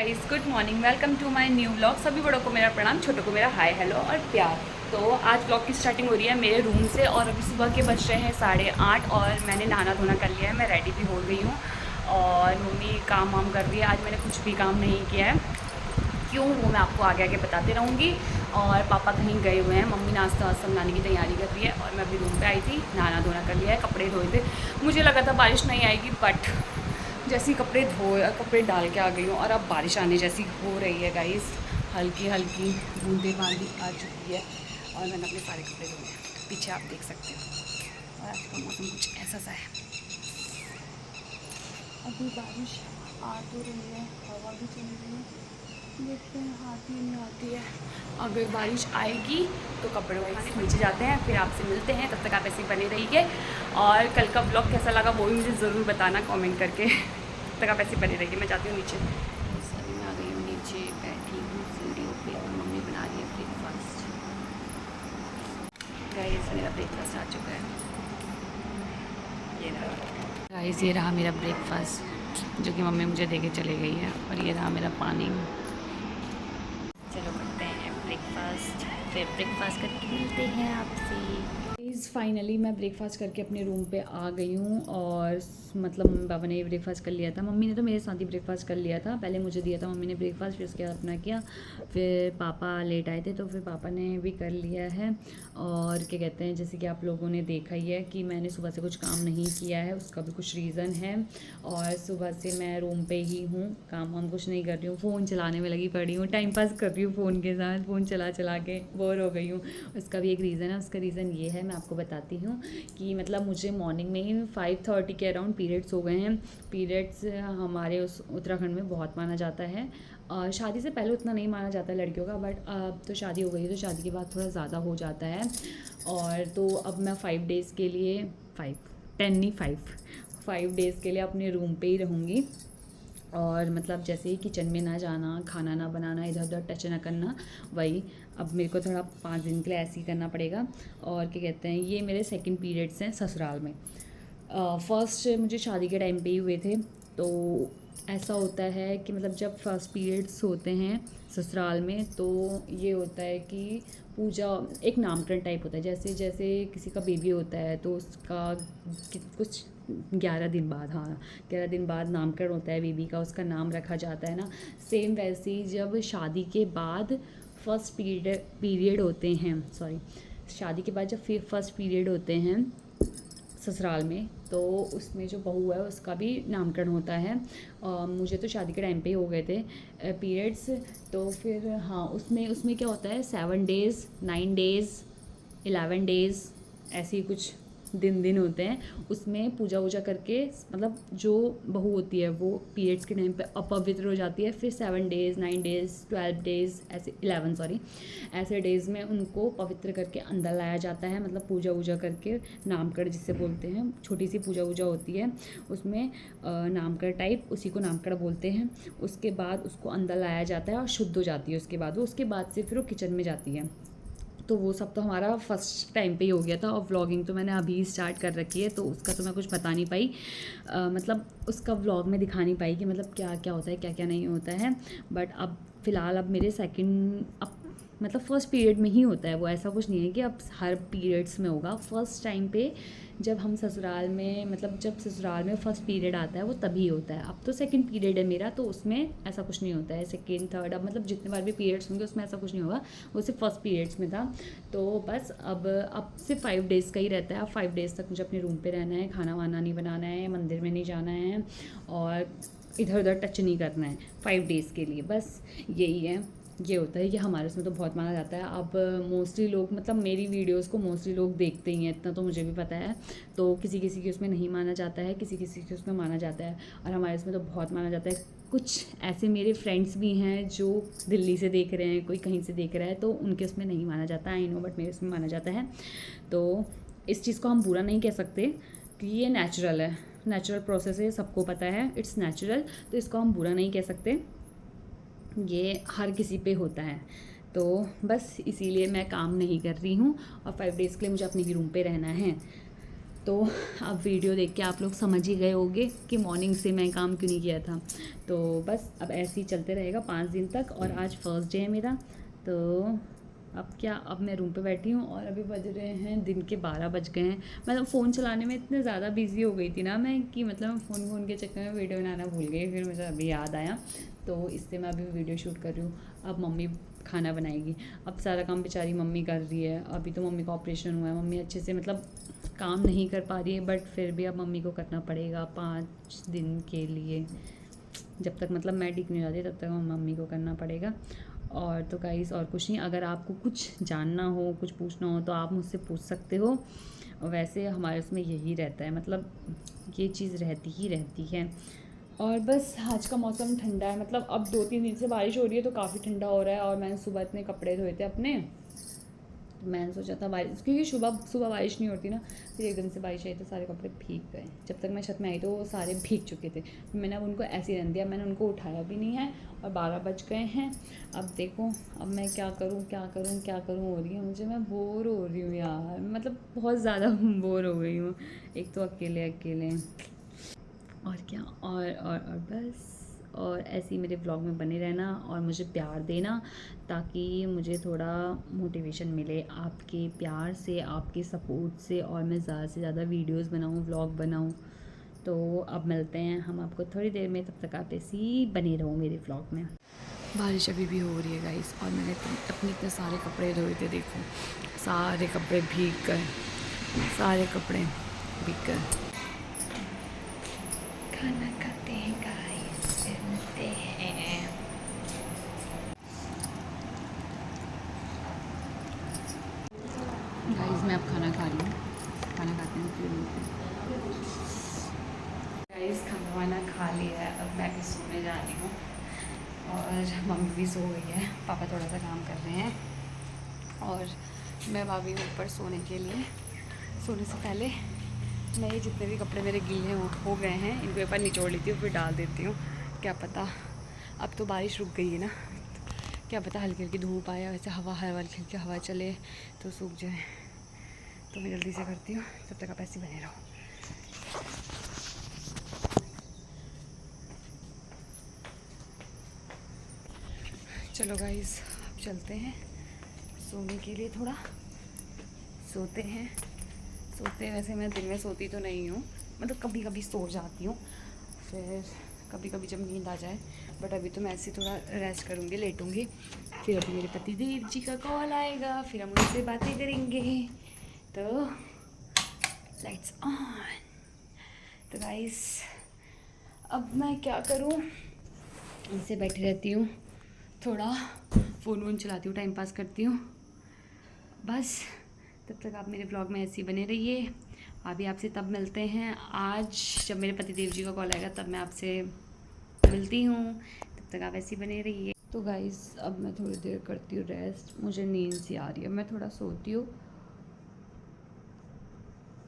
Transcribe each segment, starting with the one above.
Guys, good morning. Welcome to my new vlog. सभी बड़ों को मेरा प्रणाम, छोटों को मेरा हाय हेलो और प्यार। तो आज व्लॉग की स्टार्टिंग हो रही है मेरे रूम से और अभी सुबह के बज रहे हैं 8:30 और मैंने नहाना धोना कर लिया है। मैं रेडी भी हो गई हूँ और मम्मी काम वाम कर रही है। आज मैंने कुछ भी काम नहीं किया है, क्यों वो मैं आपको आगे आगे बताते रहूँगी। और पापा कहीं गए हुए हैं, मम्मी नाश्ता वास्ता बनाने की तैयारी कर रही है और मैं अभी रूम पे आई थी, नहाना धोना कर लिया है, कपड़े धोए थे। मुझे लगा था बारिश नहीं आएगी, बट जैसे कपड़े डाल के आ गई हूँ और अब बारिश आने जैसी हो रही है गाइस। हल्की हल्की बूंदेबांदी आ चुकी है और मैंने अपने सारे कपड़े धोए हैं। पीछे आप देख सकते हो और आज का मौसम कुछ ऐसा सा है। अभी बारिश आ तो रही है, हवा भी चल रही है, देखते हैं आती नहीं आती है। अगर बारिश आएगी तो कपड़े उठाने नीचे जाते हैं, फिर आपसे मिलते हैं। तब तक आप ऐसे ही बने रहिए और कल का ब्लॉग कैसा लगा वो भी मुझे ज़रूर बताना कमेंट करके। तब तक आप ऐसे बने रहिए, मैं जाती हूँ नीचे। अभी मैं आ गई हूँ नीचे, बैठी हूँ सीढ़ियों पे और मम्मी बना रही है ब्रेकफास्ट। गाइस, मेरा ब्रेकफास्ट आ चुका है, ये रहा। गाइस, ये रहा मेरा ब्रेकफास्ट जो कि मम्मी मुझे देके चली गई है और ये रहा मेरा पानी। चलो करते हैं ब्रेकफास्ट, फिर ब्रेकफास्ट करके मिलते हैं आपसे। प्लीज़ फाइनली मैं ब्रेकफास्ट करके अपने रूम पे आ गई हूँ और मतलब मम्मी पापा ने ब्रेकफास्ट कर लिया था। मम्मी ने तो मेरे साथ ही ब्रेकफास्ट कर लिया था, पहले मुझे दिया था मम्मी ने ब्रेकफास्ट, फिर उसके बाद अपना किया। फिर पापा लेट आए थे तो फिर पापा ने भी कर लिया है। और क्या कहते हैं, जैसे कि आप लोगों ने देखा ही है कि मैंने सुबह से कुछ काम नहीं किया है, उसका भी कुछ रीज़न है। और सुबह से मैं रूम पे ही हूँ, काम वाम कुछ नहीं कर रही हूँ, फ़ोन चलाने में लगी पड़ी हूँ, टाइम पास कर रही हूँ फ़ोन के साथ। फ़ोन चला चला के बोर हो गई हूँ। उसका भी एक रीज़न है, उसका रीज़न ये है, मैं आपको बताती हूँ कि मतलब मुझे मॉर्निंग में ही 5:30 के अराउंड पीरियड्स हो गए हैं। पीरियड्स हमारे उस उत्तराखंड में बहुत माना जाता है। शादी से पहले उतना नहीं माना जाता है लड़कियों का, बट अब तो शादी हो गई है तो शादी के बाद थोड़ा ज़्यादा हो जाता है। और तो अब मैं 5 डेज़ के लिए, 5 डेज़ के लिए अपने रूम पे ही रहूँगी। और मतलब जैसे ही किचन में ना जाना, खाना ना बनाना, इधर उधर टच ना करना, वही अब मेरे को थोड़ा 5 दिन के लिए ऐसे ही करना पड़ेगा। और क्या कहते हैं, ये मेरे सेकंड पीरियड्स हैं ससुराल में। फर्स्ट मुझे शादी के टाइम पे ही हुए थे। तो ऐसा होता है कि मतलब जब फर्स्ट पीरियड्स होते हैं ससुराल में तो ये होता है कि पूजा, एक नामकरण टाइप होता है। जैसे जैसे किसी का बेबी होता है तो उसका कुछ 11 दिन बाद, हाँ 11 दिन बाद नामकरण होता है बेबी का, उसका नाम रखा जाता है ना। सेम वैसे ही जब शादी के बाद फर्स्ट पीरियड होते हैं, सॉरी, शादी के बाद जब फिर फर्स्ट पीरियड होते हैं ससुराल में तो उसमें जो बहू है उसका भी नामकरण होता है। मुझे तो शादी के टाइम पे ही हो गए थे पीरियड्स। तो फिर हाँ, उसमें उसमें क्या होता है, 7 डेज़, 9 डेज़, 11 डेज़, ऐसे ही कुछ दिन होते हैं। उसमें पूजा वूजा करके मतलब जो बहू होती है वो पीरियड्स के टाइम पे अपवित्र हो जाती है। फिर 7 डेज़, 9 डेज़, 12 डेज़, ऐसे 11, सॉरी, ऐसे डेज़ में उनको पवित्र करके अंदर लाया जाता है। मतलब पूजा वूजा करके, नामकरण जिसे बोलते हैं, छोटी सी पूजा वूजा होती है उसमें, नामकरण टाइप, उसी को नामकरण बोलते हैं। उसके बाद उसको अंदर लाया जाता है और शुद्ध हो जाती है उसके बाद वो। उसके बाद से फिर वो किचन में जाती है। तो वो सब तो हमारा फर्स्ट टाइम पे ही हो गया था और व्लॉगिंग तो मैंने अभी स्टार्ट कर रखी है तो उसका तो मैं कुछ बता नहीं पाई। मतलब उसका व्लॉग में दिखा नहीं पाई कि मतलब क्या क्या होता है, क्या क्या नहीं होता है। बट अब फ़िलहाल अब मेरे सेकंड, अब मतलब फ़र्स्ट पीरियड में ही होता है वो, ऐसा कुछ नहीं है कि अब हर पीरियड्स में होगा। फ़र्स्ट टाइम पे जब हम ससुराल में, मतलब जब ससुराल में फ़र्स्ट पीरियड आता है वो तभी होता है। अब तो सेकंड पीरियड है मेरा तो उसमें ऐसा कुछ नहीं होता है। सेकंड, थर्ड, अब मतलब जितने बार भी पीरियड्स होंगे उसमें ऐसा कुछ नहीं होगा, वो सिर्फ फर्स्ट पीरियड्स में था। तो बस अब सिर्फ 5 डेज़ का ही रहता है। अब 5 डेज़ तक मुझे अपने रूम पे रहना है, खाना वाना नहीं बनाना है, मंदिर में नहीं जाना है और इधर उधर टच नहीं करना है 5 डेज़ के लिए, बस यही है। ये होता है, ये हमारे उसमें तो बहुत माना जाता है। अब मोस्टली लोग, मतलब मेरी वीडियोस को मोस्टली लोग देखते ही हैं, इतना तो मुझे भी पता है। तो किसी किसी के उसमें नहीं माना जाता है, किसी किसी के उसमें माना जाता है और हमारे उसमें तो बहुत माना जाता है। कुछ ऐसे मेरे फ्रेंड्स भी हैं जो दिल्ली से देख रहे हैं, कोई कहीं से देख रहा है, तो उनके उसमें नहीं माना जाता, आई नो, बट मेरे उसमें माना जाता है। तो इस चीज़ को हम बुरा नहीं कह सकते कि ये नेचुरल है, नेचुरल प्रोसेस है, सबको पता है, इट्स नेचुरल। तो इसको हम बुरा नहीं कह सकते, ये हर किसी पे होता है। तो बस इसीलिए मैं काम नहीं कर रही हूँ और 5 डेज़ के लिए मुझे अपने ही रूम पे रहना है। तो अब वीडियो देख के आप लोग समझ ही गए होंगे कि मॉर्निंग से मैं काम क्यों नहीं किया था। तो बस अब ऐसे ही चलते रहेगा 5 दिन तक। और आज फर्स्ट डे है मेरा। तो अब मैं रूम पे बैठी हूँ और अभी बज रहे हैं दिन के 12 बज गए हैं। मतलब फ़ोन चलाने में इतने ज़्यादा बिजी हो गई थी ना मैं कि मतलब फ़ोन के चक्कर में वीडियो बनाना भूल गई। फिर मुझे अभी याद आया, तो इससे मैं अभी वीडियो शूट कर रही हूँ। अब मम्मी खाना बनाएगी। अब सारा काम बेचारी मम्मी कर रही है। अभी तो मम्मी का ऑपरेशन हुआ है, मम्मी अच्छे से मतलब काम नहीं कर पा रही है, बट फिर भी अब मम्मी को करना पड़ेगा 5 दिन के लिए। जब तक मतलब मैं ठीक नहीं हो जाती तब तक मम्मी को करना पड़ेगा। और तो गाइस और कुछ नहीं, अगर आपको कुछ जानना हो, कुछ पूछना हो तो आप मुझसे पूछ सकते हो। और वैसे हमारे उसमें यही रहता है, मतलब ये चीज़ रहती ही रहती है। और बस आज का मौसम ठंडा है, मतलब अब 2-3 दिन से बारिश हो रही है तो काफ़ी ठंडा हो रहा है। और मैंने सुबह इतने कपड़े धोए थे अपने, तो मैंने सोचा था बारिश, क्योंकि सुबह बारिश नहीं होती ना, फिर एकदम से बारिश आई तो सारे कपड़े भीग गए। जब तक मैं छत में आई तो वो सारे भीग चुके थे। मैंने अब उनको ऐसे ही रहने दिया, मैंने उनको उठाया भी नहीं है। और 12 बज गए हैं। अब देखो अब मैं क्या करूँ हो रही है मुझे। मैं बोर हो रही हूँ यार, मतलब बहुत ज़्यादा बोर हो गई हूँ। एक तो अकेले और क्या, और बस। और ऐसे ही मेरे व्लॉग में बने रहना और मुझे प्यार देना, ताकि मुझे थोड़ा मोटिवेशन मिले आपके प्यार से, आपके सपोर्ट से, और मैं ज़्यादा से ज़्यादा वीडियोस बनाऊँ, व्लॉग बनाऊँ। तो अब मिलते हैं हम आपको थोड़ी देर में, तब तक आप ऐसे ही बने रहो मेरे व्लॉग में। बारिश अभी भी हो रही है गाइस, और मैंने अपने इतने सारे कपड़े धोए थे, देखो सारे कपड़े भीग गए, खाना खाते हैं गाइस, फिर मिलते हैं। गाइस मैं अब खाना खा रही हूँ, खाना खाते हैं फिर मिलते हैं। गाइस खाना वाना खा लिया है, अब मैं भी सोने जा रही हूँ। और मम्मी भी सो गई है, पापा थोड़ा सा काम कर रहे हैं। और मैं भाभी ऊपर सोने के लिए। सोने से पहले मैं ये जितने भी कपड़े मेरे गीले हो गए हैं इनको एक बार निचोड़ लेती हूँ, फिर डाल देती हूँ। क्या पता, अब तो बारिश रुक गई है ना, क्या पता हल्की हल्की धूप आए, वैसे हल्की हवा चले तो सूख जाए। तो मैं जल्दी से करती हूँ, तब तक आप ऐसे बने रहो। चलो गाइस अब चलते हैं सोने के लिए, थोड़ा सोते हैं। वैसे मैं दिन में सोती तो नहीं हूँ, मतलब कभी कभी सो जाती हूँ, फिर कभी कभी जब नींद आ जाए। बट अभी तो मैं ऐसे थोड़ा रेस्ट करूँगी, लेटूँगी। फिर अभी मेरे पति देव जी का कॉल आएगा, फिर हम उनसे बातें करेंगे। तो लाइट्स ऑन। तो गाइस अब मैं क्या करूँ, इनसे बैठी रहती हूँ, थोड़ा फ़ोन चलाती हूँ, टाइम पास करती हूँ बस। तब तक आप मेरे ब्लॉग में ऐसे ही बने रहिए। अभी आपसे तब मिलते हैं, आज जब मेरे पति देव जी का कॉल आएगा तब मैं आपसे मिलती हूँ। तब तक आप ऐसे ही बने रहिए। तो गाइस अब मैं थोड़ी देर करती हूँ रेस्ट, मुझे नींद सी आ रही है, मैं थोड़ा सोती हूँ,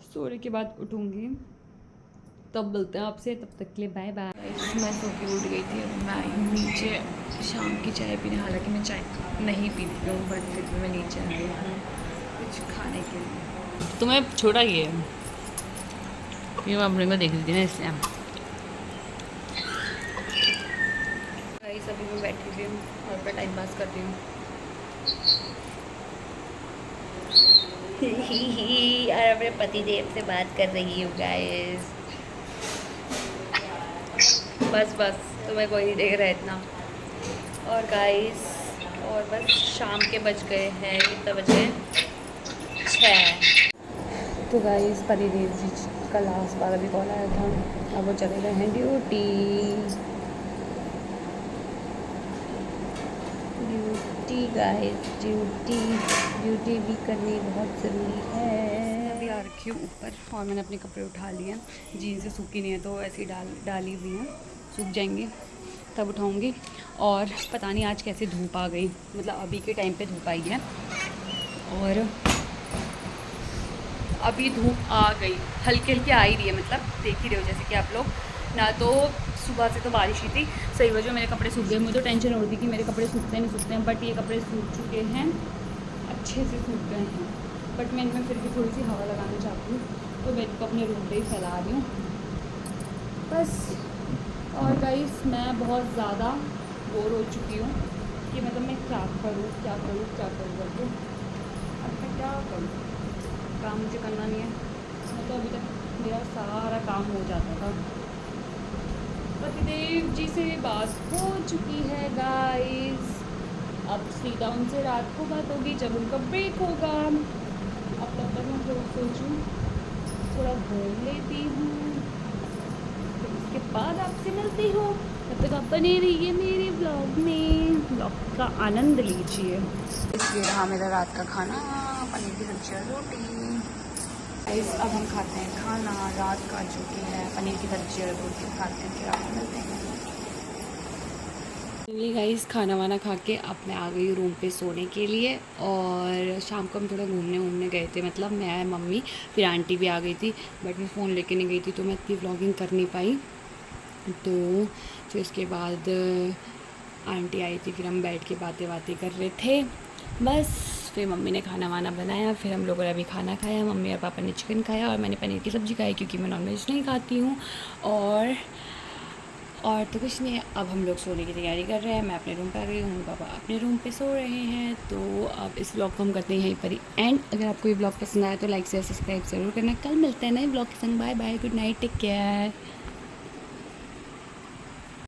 सोने के बाद उठूँगी, तब मिलते हैं आपसे। तब तक के लिए बाय बाय। मैं सो के उठ गई थी, अब मैं आई हूँ नीचे शाम की चाय पीने। हालांकि मैं चाय नहीं पीती हूँ, बट फिर भी मैं नीचे आई हूँ कुछ खाने के लिए। तुम्हें छोटा ही है, ये मैं अपने को देख रही थी ना, इसलिए। अभी मैं बैठी हुई हूँ और अपना टाइम पास कर रही हूँ। और अपने पति देव से बात कर रही हूँ गाइस। बस तुम्हें कोई नहीं देख रहा है इतना। और गाइस और बस शाम के बज गए हैं, कितना बजे 6। तो गाइस पति देव जी का लास्ट बार अभी कॉल आया था, अब वो चले गए हैं ड्यूटी गाइस, ड्यूटी भी करनी बहुत ज़रूरी है। अभी आ रखी हूँ ऊपर और मैंने अपने कपड़े उठा लिए हैं। जीन्स से सूखी नहीं है तो ऐसे ही डाली हुई हैं, सूख जाएंगे तब उठाऊँगी। और पता नहीं आज कैसे धूप आ गई, मतलब अभी के टाइम पे धूप आई है। और अभी धूप आ गई, हल्की हल्की आ ही रही है, मतलब देख ही रहे हो जैसे कि आप लोग ना। तो सुबह से तो बारिश ही थी, सही वजह मेरे कपड़े सूख गए। मुझे तो टेंशन हो रही थी कि मेरे कपड़े सूखते हैं, बट ये कपड़े सूख चुके हैं, अच्छे से सूख गए हैं। बट मैं इनमें फिर भी थोड़ी सी हवा लगाना चाहती हूँ तो बेड को अपने रूम पे ही फैला रही हूँ बस। और गाइस मैं बहुत ज़्यादा बोर हो चुकी हूँ कि मतलब मैं क्या करूँ करके। अब मैं क्या करूँ, काम मुझे करना नहीं है। तो अभी तक मेरा सारा काम हो जाता था। पतिदेव जी से बात हो चुकी है गाइस, अब सीधा उनसे रात को बात होगी जब उनका ब्रेक होगा। अब तब तक मैं थोड़ा सोचूँ, थोड़ा घूम लेती हूँ, फिर उसके बाद आपसे मिलती हूँ। तब तक आप बने रहिए मेरे ब्लॉग में, ब्लॉग का आनंद लीजिए। इसलिए रहा मेरा रात का खाना, पनीर की सब्जी और रोटी। गाइस अब हम खाते हैं खाना रात का, जो कि है पनीर की सब्जी और रोटी खाते हैं, फिर आपको मिलते हैं। गाइस खाना वाना खा के अब मैं आ गई रूम पे सोने के लिए। और शाम को हम थोड़ा घूमने गए थे, मतलब मैं मम्मी फिर आंटी भी आ गई थी, बट मैं फ़ोन लेके नहीं गई थी तो मैं इतनी व्लॉगिंग कर नहीं पाई। तो फिर इसके बाद आंटी आई थी, फिर हम बैठ के बातें कर रहे थे बस। फिर मम्मी ने खाना वाना बनाया, फिर हम लोगों ने अभी खाना खाया। मम्मी और पापा ने चिकन खाया और मैंने पनीर की सब्ज़ी खाई, क्योंकि मैं नॉनवेज नहीं खाती हूँ। और तो कुछ नहीं है, अब हम लोग सोने की तैयारी कर रहे हैं। मैं अपने रूम पे आ गई हूँ, पापा अपने रूम पे सो रहे हैं। तो अब इस ब्लॉग को हम करते हैं यहीं पर ही एंड। अगर आपको ये ब्लॉग पसंद आया तो लाइक शेयर सब्सक्राइब ज़रूर करना। कल मिलते हैं नए ब्लॉग के संग। Bye bye, good night, take care.